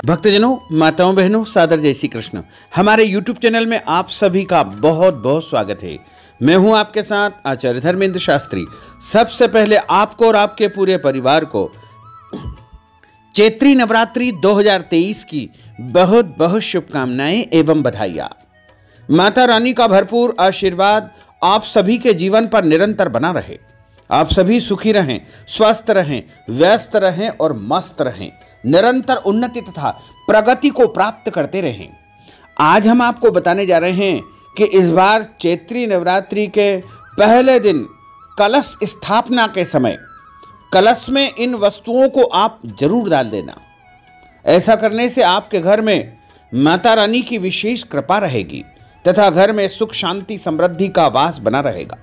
भक्तजनों, माताओं, बहनों, सादर जय श्री कृष्ण। हमारे YouTube चैनल में आप सभी का बहुत बहुत स्वागत है। मैं हूं आपके साथ आचार्य धर्मेंद्र शास्त्री। सबसे पहले आपको और आपके पूरे परिवार को चैत्री नवरात्रि 2023 की बहुत बहुत शुभकामनाएं एवं बधाइयां। माता रानी का भरपूर आशीर्वाद आप सभी के जीवन पर निरंतर बना रहे। आप सभी सुखी रहें, स्वस्थ रहें, व्यस्त रहें और मस्त रहें, निरंतर उन्नति तथा प्रगति को प्राप्त करते रहें। आज हम आपको बताने जा रहे हैं कि इस बार चैत्री नवरात्रि के पहले दिन कलश स्थापना के समय कलश में इन वस्तुओं को आप जरूर डाल देना। ऐसा करने से आपके घर में माता रानी की विशेष कृपा रहेगी तथा घर में सुख शांति समृद्धि का वास बना रहेगा।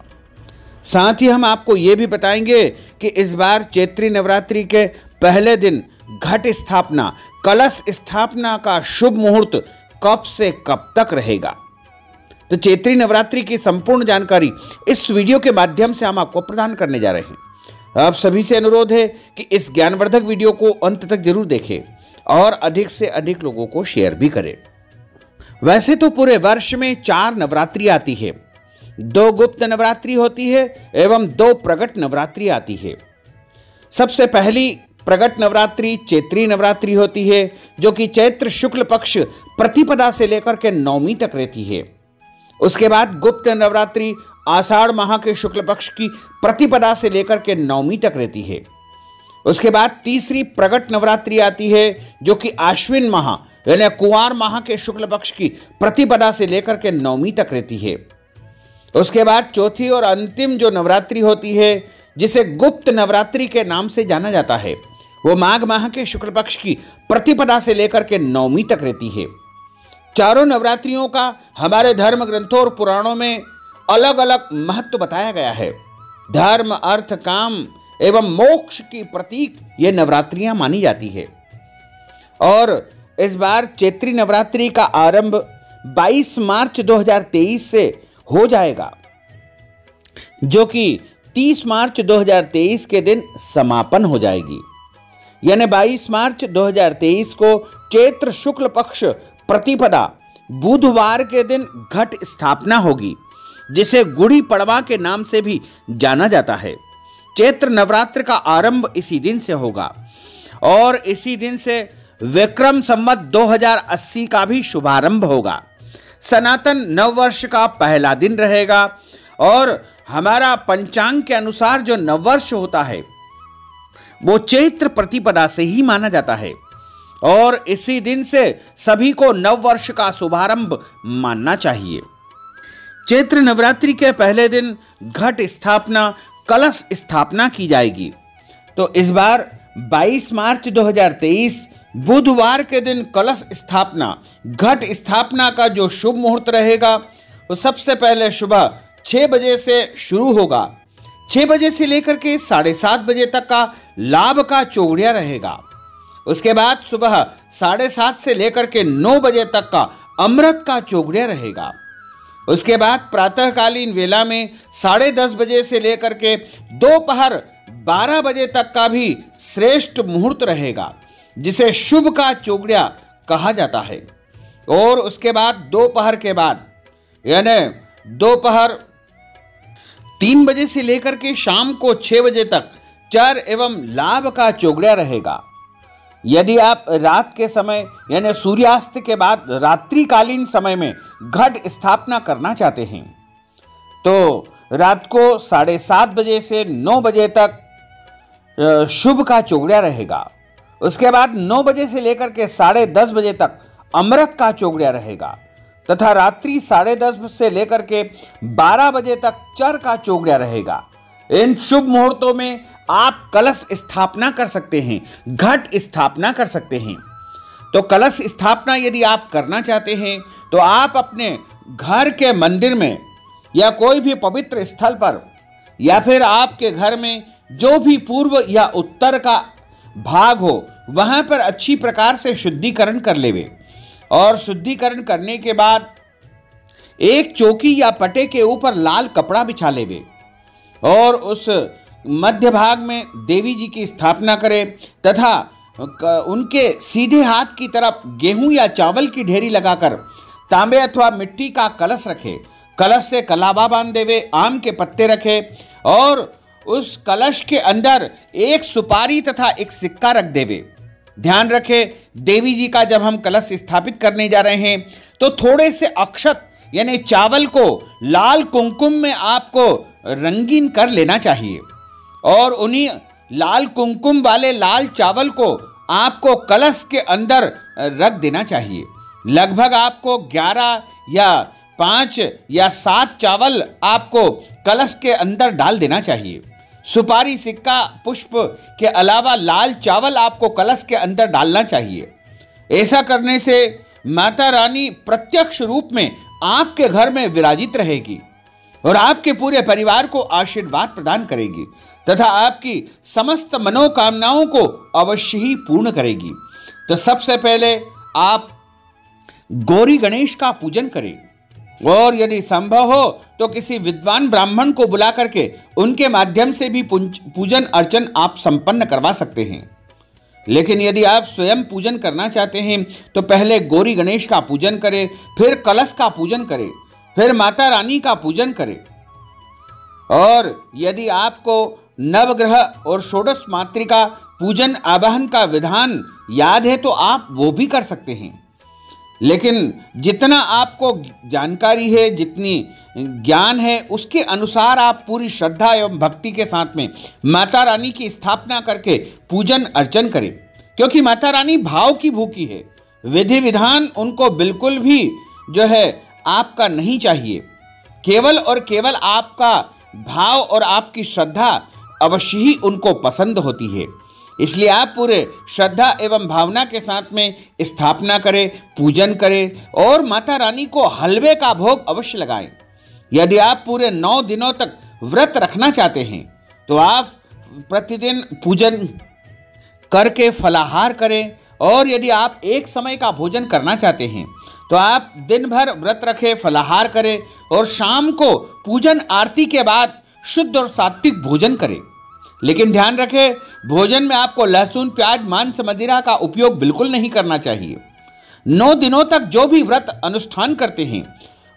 साथ ही हम आपको ये भी बताएंगे कि इस बार चैत्री नवरात्रि के पहले दिन घट स्थापना, कलश स्थापना का शुभ मुहूर्त कब से कब तक रहेगा। तो चैत्री नवरात्रि की संपूर्ण जानकारी इस वीडियो के माध्यम से हम आपको प्रदान करने जा रहे हैं। आप सभी से अनुरोध है कि इस ज्ञानवर्धक वीडियो को अंत तक जरूर देखें और अधिक से अधिक लोगों को शेयर भी करें। वैसे तो पूरे वर्ष में 4 नवरात्रि आती है, 2 गुप्त नवरात्रि होती है एवं 2 प्रगट नवरात्रि आती है। सबसे पहली प्रगट नवरात्रि चैत्री नवरात्रि होती है, जो कि चैत्र शुक्ल पक्ष प्रतिपदा से लेकर के नवमी तक रहती है। उसके बाद गुप्त नवरात्रि आषाढ़ माह के शुक्ल पक्ष की प्रतिपदा से लेकर के नवमी तक रहती है। उसके बाद तीसरी प्रगट नवरात्रि आती है, जो कि आश्विन माह यानी कुंवार माह के शुक्ल पक्ष की प्रतिपदा से लेकर के नवमी तक रहती है। उसके बाद चौथी और अंतिम जो नवरात्रि होती है, जिसे गुप्त नवरात्रि के नाम से जाना जाता है, वो माघ माह के शुक्ल पक्ष की प्रतिपदा से लेकर के नवमी तक रहती है। चारों नवरात्रियों का हमारे धर्म ग्रंथों और पुराणों में अलग अलग महत्व बताया गया है। धर्म, अर्थ, काम एवं मोक्ष की प्रतीक ये नवरात्रियां मानी जाती है। और इस बार चैत्री नवरात्रि का आरंभ 22 मार्च 2023 से हो जाएगा, जो कि 30 मार्च 2023 के दिन समापन हो जाएगी। यानी 22 मार्च 2023 को चैत्र शुक्ल पक्ष प्रतिपदा बुधवार के दिन घट स्थापना होगी, जिसे गुड़ी पड़वा के नाम से भी जाना जाता है। चैत्र नवरात्र का आरंभ इसी दिन से होगा और इसी दिन से विक्रम संवत 2080 का भी शुभारंभ होगा। सनातन नववर्ष का पहला दिन रहेगा और हमारा पंचांग के अनुसार जो नववर्ष होता है वो चैत्र प्रतिपदा से ही माना जाता है और इसी दिन से सभी को नववर्ष का शुभारंभ मानना चाहिए। चैत्र नवरात्रि के पहले दिन घट स्थापना, कलश स्थापना की जाएगी। तो इस बार 22 मार्च 2023 बुधवार के दिन कलश स्थापना, घट स्थापना का जो शुभ मुहूर्त रहेगा वो सबसे पहले सुबह 6 बजे से शुरू होगा। 6 बजे से लेकर के 7:30 बजे तक का लाभ का चौघड़िया रहेगा। उसके बाद सुबह 7:30 से लेकर के 9 बजे तक का अमृत का चौघड़िया रहेगा। उसके बाद प्रातःकालीन वेला में 10:30 बजे से लेकर के दोपहर 12 बजे तक का भी श्रेष्ठ मुहूर्त रहेगा, जिसे शुभ का चौघड़िया कहा जाता है। और उसके बाद दोपहर के बाद यानी दोपहर 3 बजे से लेकर के शाम को 6 बजे तक चर एवं लाभ का चौघड़िया रहेगा। यदि आप रात के समय यानी सूर्यास्त के बाद रात्रिकालीन समय में घट स्थापना करना चाहते हैं तो रात को 7:30 बजे से 9 बजे तक शुभ का चौघड़िया रहेगा। उसके बाद 9 बजे से लेकर के 10:30 बजे तक अमृत का चौघड़िया रहेगा तथा रात्रि 10:30 से लेकर के 12 बजे तक चर का चौघड़िया रहेगा। इन शुभ मुहूर्तों में आप कलश स्थापना कर सकते हैं, घट स्थापना कर सकते हैं। तो कलश स्थापना यदि आप करना चाहते हैं तो आप अपने घर के मंदिर में या कोई भी पवित्र स्थल पर या फिर आपके घर में जो भी पूर्व या उत्तर का भाग हो वहां पर अच्छी प्रकार से शुद्धिकरण कर लेवे और शुद्धिकरण करने के बाद एक चौकी या पटे के ऊपर लाल कपड़ा बिछा लेवे और उस मध्य भाग में देवी जी की स्थापना करें तथा उनके सीधे हाथ की तरफ गेहूं या चावल की ढेरी लगाकर तांबे अथवा मिट्टी का कलश रखे। कलश से कलावा बांध देवे, आम के पत्ते रखे और उस कलश के अंदर एक सुपारी तथा एक सिक्का रख देवे। ध्यान रखे, देवी जी का जब हम कलश स्थापित करने जा रहे हैं तो थोड़े से अक्षत यानी चावल को लाल कुमकुम में आपको रंगीन कर लेना चाहिए और उन्हीं लाल कुमकुम वाले लाल चावल को आपको कलश के अंदर रख देना चाहिए। लगभग आपको 11 या 5 या 7 चावल आपको कलश के अंदर डाल देना चाहिए। सुपारी, सिक्का, पुष्प के अलावा लाल चावल आपको कलश के अंदर डालना चाहिए। ऐसा करने से माता रानी प्रत्यक्ष रूप में आपके घर में विराजित रहेगी और आपके पूरे परिवार को आशीर्वाद प्रदान करेगी तथा आपकी समस्त मनोकामनाओं को अवश्य ही पूर्ण करेगी। तो सबसे पहले आप गौरी गणेश का पूजन करें और यदि संभव हो तो किसी विद्वान ब्राह्मण को बुला करके उनके माध्यम से भी पूजन अर्चन आप संपन्न करवा सकते हैं। लेकिन यदि आप स्वयं पूजन करना चाहते हैं तो पहले गौरी गणेश का पूजन करें, फिर कलश का पूजन करें, फिर माता रानी का पूजन करें। और यदि आपको नवग्रह और षोडश मातृका पूजन आवाहन का विधान याद है तो आप वो भी कर सकते हैं। लेकिन जितना आपको जानकारी है, जितनी ज्ञान है, उसके अनुसार आप पूरी श्रद्धा एवं भक्ति के साथ में माता रानी की स्थापना करके पूजन अर्चन करें, क्योंकि माता रानी भाव की भूखी है। विधि विधान उनको बिल्कुल भी जो है आपका नहीं चाहिए, केवल और केवल आपका भाव और आपकी श्रद्धा अवश्य ही उनको पसंद होती है। इसलिए आप पूरे श्रद्धा एवं भावना के साथ में स्थापना करें, पूजन करें और माता रानी को हलवे का भोग अवश्य लगाएं। यदि आप पूरे 9 दिनों तक व्रत रखना चाहते हैं तो आप प्रतिदिन पूजन करके फलाहार करें और यदि आप एक समय का भोजन करना चाहते हैं तो आप दिन भर व्रत रखें, फलाहार करें और शाम को पूजन आरती के बाद शुद्ध और सात्विक भोजन करें। लेकिन ध्यान रखें, भोजन में आपको लहसुन, प्याज, मांस, मदिरा का उपयोग बिल्कुल नहीं करना चाहिए। 9 दिनों तक जो भी व्रत अनुष्ठान करते हैं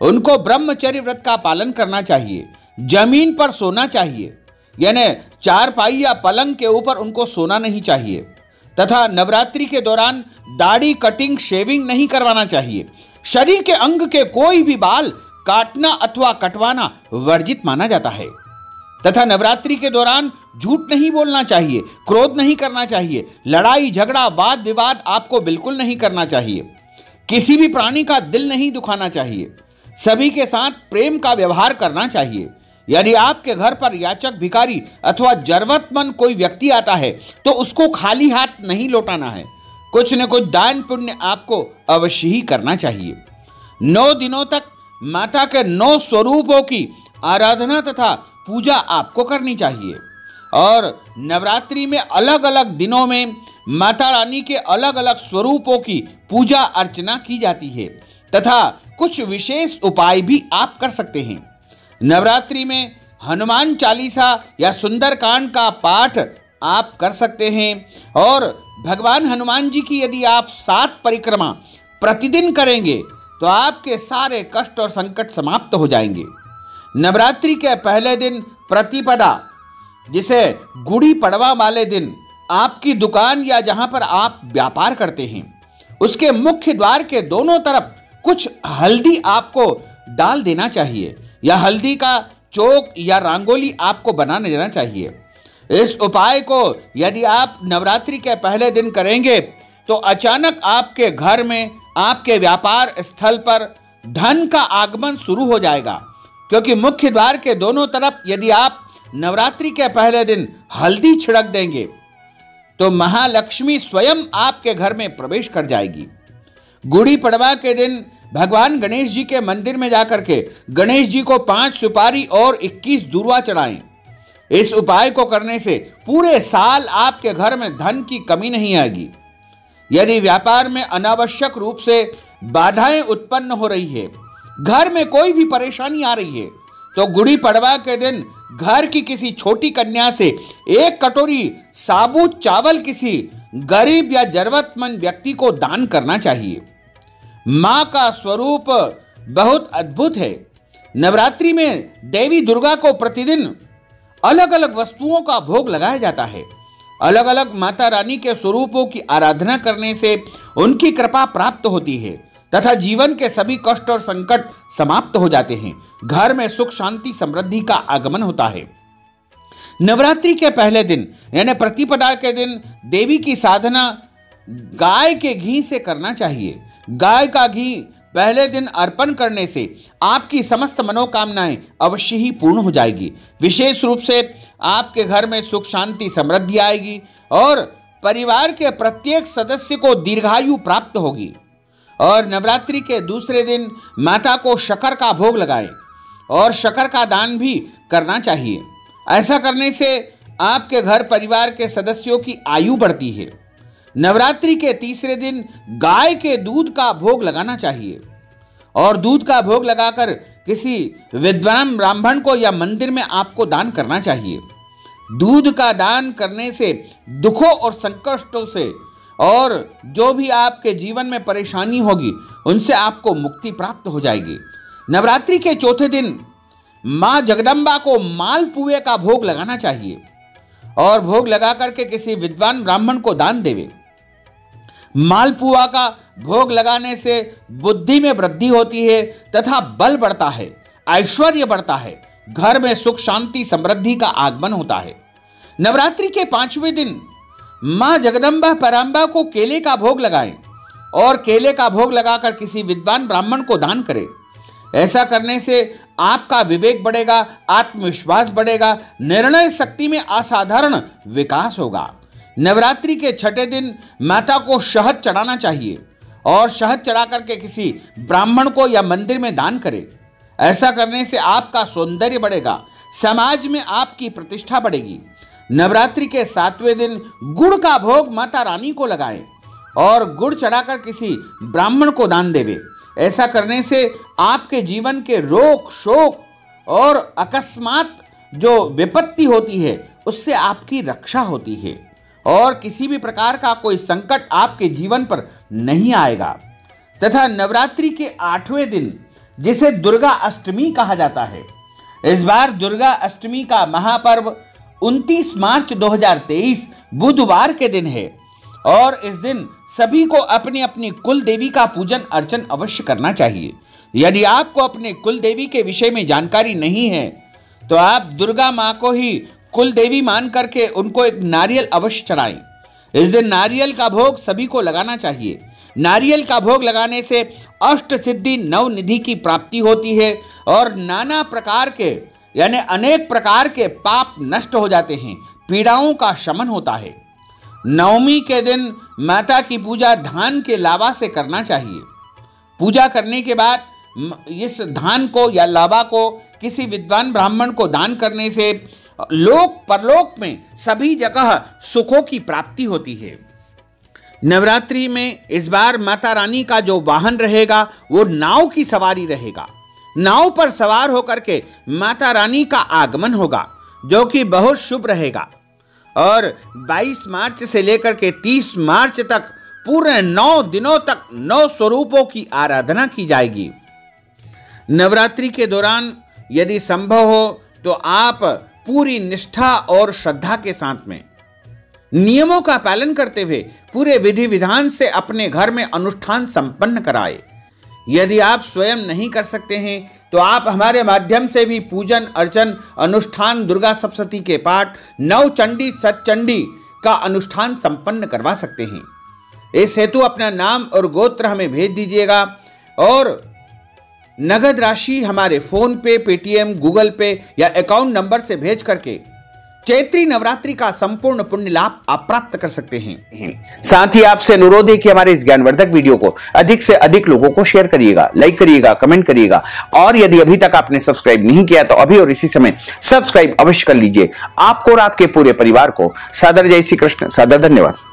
उनको ब्रह्मचर्य व्रत का पालन करना चाहिए। जमीन पर सोना चाहिए, यानी चारपाई या पलंग के ऊपर उनको सोना नहीं चाहिए तथा नवरात्रि के दौरान दाढ़ी, कटिंग, शेविंग नहीं करवाना चाहिए। शरीर के अंग के कोई भी बाल काटना अथवा कटवाना वर्जित माना जाता है तथा नवरात्रि के दौरान झूठ नहीं बोलना चाहिए, क्रोध नहीं करना चाहिए, लड़ाई झगड़ा, वाद विवाद आपको बिल्कुल नहीं करना चाहिए। किसी भी प्राणी का दिल नहीं दुखाना चाहिए, सभी के साथ प्रेम का व्यवहार करना चाहिए। यदि आपके घर पर याचक, भिखारी अथवा जरूरतमंद कोई व्यक्ति आता है तो उसको खाली हाथ नहीं लौटाना है, कुछ न कुछ दान पुण्य आपको अवश्य ही करना चाहिए। 9 दिनों तक माता के 9 स्वरूपों की आराधना तथा पूजा आपको करनी चाहिए और नवरात्रि में अलग अलग दिनों में माता रानी के अलग अलग स्वरूपों की पूजा अर्चना की जाती है तथा कुछ विशेष उपाय भी आप कर सकते हैं। नवरात्रि में हनुमान चालीसा या सुंदरकांड का पाठ आप कर सकते हैं और भगवान हनुमान जी की यदि आप 7 परिक्रमा प्रतिदिन करेंगे तो आपके सारे कष्ट और संकट समाप्त हो जाएंगे। नवरात्रि के पहले दिन प्रतिपदा, जिसे गुड़ी पड़वा वाले दिन आपकी दुकान या जहां पर आप व्यापार करते हैं उसके मुख्य द्वार के दोनों तरफ कुछ हल्दी आपको डाल देना चाहिए या हल्दी का चौक या रंगोली आपको बना देना चाहिए। इस उपाय को यदि आप नवरात्रि के पहले दिन करेंगे तो अचानक आपके घर में, आपके व्यापार स्थल पर धन का आगमन शुरू हो जाएगा, क्योंकि मुख्य द्वार के दोनों तरफ यदि आप नवरात्रि के पहले दिन हल्दी छिड़क देंगे तो महालक्ष्मी स्वयं आपके घर में प्रवेश कर जाएगी। गुड़ी पड़वा के दिन भगवान गणेश जी के मंदिर में जाकर के गणेश जी को 5 सुपारी और 21 दूर्वा चढ़ाएं। इस उपाय को करने से पूरे साल आपके घर में धन की कमी नहीं आएगी। यदि व्यापार में अनावश्यक रूप से बाधाएं उत्पन्न हो रही है, घर में कोई भी परेशानी आ रही है, तो गुड़ी पड़वा के दिन घर की किसी छोटी कन्या से 1 कटोरी साबुत चावल किसी गरीब या जरूरतमंद व्यक्ति को दान करना चाहिए। मां का स्वरूप बहुत अद्भुत है। नवरात्रि में देवी दुर्गा को प्रतिदिन अलग अलग वस्तुओं का भोग लगाया जाता है। अलग अलग माता रानी के स्वरूपों की आराधना करने से उनकी कृपा प्राप्त होती है तथा जीवन के सभी कष्ट और संकट समाप्त हो जाते हैं। घर में सुख शांति समृद्धि का आगमन होता है। नवरात्रि के पहले दिन यानी प्रतिपदा के दिन देवी की साधना गाय के घी से करना चाहिए। गाय का घी पहले दिन अर्पण करने से आपकी समस्त मनोकामनाएं अवश्य ही पूर्ण हो जाएगी। विशेष रूप से आपके घर में सुख शांति समृद्धि आएगी और परिवार के प्रत्येक सदस्य को दीर्घायु प्राप्त होगी। और नवरात्रि के दूसरे दिन माता को शक्कर का भोग लगाएं और शक्कर का दान भी करना चाहिए। ऐसा करने से आपके घर परिवार के सदस्यों की आयु बढ़ती है। नवरात्रि के तीसरे दिन गाय के दूध का भोग लगाना चाहिए और दूध का भोग लगाकर किसी विद्वान ब्राह्मण को या मंदिर में आपको दान करना चाहिए। दूध का दान करने से दुखों और संकटों से और जो भी आपके जीवन में परेशानी होगी उनसे आपको मुक्ति प्राप्त हो जाएगी। नवरात्रि के चौथे दिन मां जगदम्बा को मालपुए का भोग लगाना चाहिए और भोग लगा करके किसी विद्वान ब्राह्मण को दान देवे। मालपुआ का भोग लगाने से बुद्धि में वृद्धि होती है तथा बल बढ़ता है, ऐश्वर्य बढ़ता है, घर में सुख शांति समृद्धि का आगमन होता है। नवरात्रि के 5वें दिन मां जगदम्बा पराम्बा को केले का भोग लगाएं और केले का भोग लगाकर किसी विद्वान ब्राह्मण को दान करें। ऐसा करने से आपका विवेक बढ़ेगा, आत्मविश्वास बढ़ेगा, निर्णय शक्ति में असाधारण विकास होगा। नवरात्रि के 6ठे दिन माता को शहद चढ़ाना चाहिए और शहद चढ़ा करके किसी ब्राह्मण को या मंदिर में दान करें। ऐसा करने से आपका सौंदर्य बढ़ेगा, समाज में आपकी प्रतिष्ठा बढ़ेगी। नवरात्रि के 7वें दिन गुड़ का भोग माता रानी को लगाएं और गुड़ चढ़ाकर किसी ब्राह्मण को दान देवे। ऐसा करने से आपके जीवन के रोग शोक और अकस्मात जो विपत्ति होती है उससे आपकी रक्षा होती है और किसी भी प्रकार का कोई संकट आपके जीवन पर नहीं आएगा। तथा नवरात्रि के 8वें दिन जिसे दुर्गा अष्टमी कहा जाता है, इस बार दुर्गा अष्टमी का महापर्व 29 मार्च 2023 बुधवार के दिन है और इस दिन सभी को अपनी अपनी कुल देवी का पूजन अर्चन अवश्य करना चाहिए। यदि आपको अपने कुल देवी के विषय में जानकारी नहीं है तो आप दुर्गा माँ को ही कुल देवी मान करके उनको एक नारियल अवश्य चढ़ाएं। इस दिन नारियल का भोग सभी को लगाना चाहिए। नारियल का भोग लगाने से अष्ट सिद्धि नव निधि की प्राप्ति होती है और नाना प्रकार के यानी अनेक प्रकार के पाप नष्ट हो जाते हैं, पीड़ाओं का शमन होता है। नवमी के दिन माता की पूजा धान के लावा से करना चाहिए। पूजा करने के बाद इस धान को या लावा को किसी विद्वान ब्राह्मण को दान करने से लोक परलोक में सभी जगह सुखों की प्राप्ति होती है। नवरात्रि में इस बार माता रानी का जो वाहन रहेगा वो नाव की सवारी रहेगा। नाव पर सवार होकर के माता रानी का आगमन होगा जो कि बहुत शुभ रहेगा और 22 मार्च से लेकर के 30 मार्च तक पूरे 9 दिनों तक 9 स्वरूपों की आराधना की जाएगी। नवरात्रि के दौरान यदि संभव हो तो आप पूरी निष्ठा और श्रद्धा के साथ में नियमों का पालन करते हुए पूरे विधि विधान से अपने घर में अनुष्ठान संपन्न कराएं। यदि आप स्वयं नहीं कर सकते हैं तो आप हमारे माध्यम से भी पूजन अर्चन अनुष्ठान दुर्गा सप्तशती के पाठ नवचंडी सतचंडी का अनुष्ठान संपन्न करवा सकते हैं। इस हेतु अपना नाम और गोत्र हमें भेज दीजिएगा और नगद राशि हमारे फोन पे, पेटीएम, गूगल पे या अकाउंट नंबर से भेज करके चैत्री नवरात्रि का संपूर्ण पुण्य लाभ आप प्राप्त कर सकते हैं। साथ ही आपसे अनुरोध है कि हमारे इस ज्ञानवर्धक वीडियो को अधिक से अधिक लोगों को शेयर करिएगा, लाइक करिएगा, कमेंट करिएगा और यदि अभी तक आपने सब्सक्राइब नहीं किया तो अभी और इसी समय सब्सक्राइब अवश्य कर लीजिए। आपको और आपके पूरे परिवार को सादर जय श्री कृष्ण, सादर धन्यवाद।